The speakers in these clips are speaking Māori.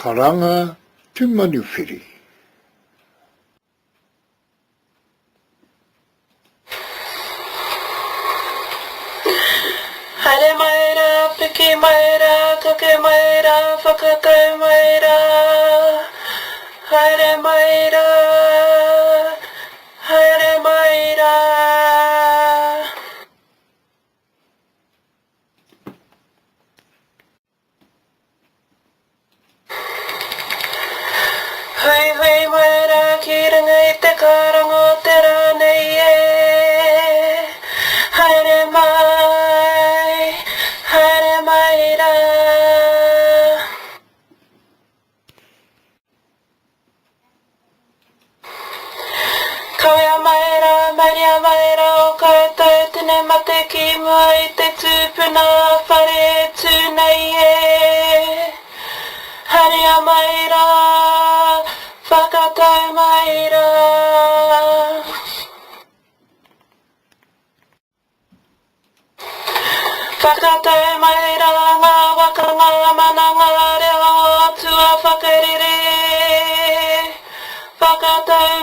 karanga te maniwhiri. Haere mai rā, piki mai rā, kake mai rā, whakatau mai rā. Haere mai rā, haere mai rā. Hui hui mai rā, ki runga I te karanga o te rānei e. Haere mai rā. Kauia mai rā, maria mai rā, o koutou tēnei mate ki mua I te tūpuna whare tūnei e. Haere mai rā, whakatau mai rā. Whakatau mai rā, ngā waka ngā mana ngā reo atua whakarere. Whakatau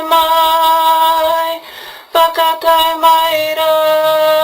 mai rā.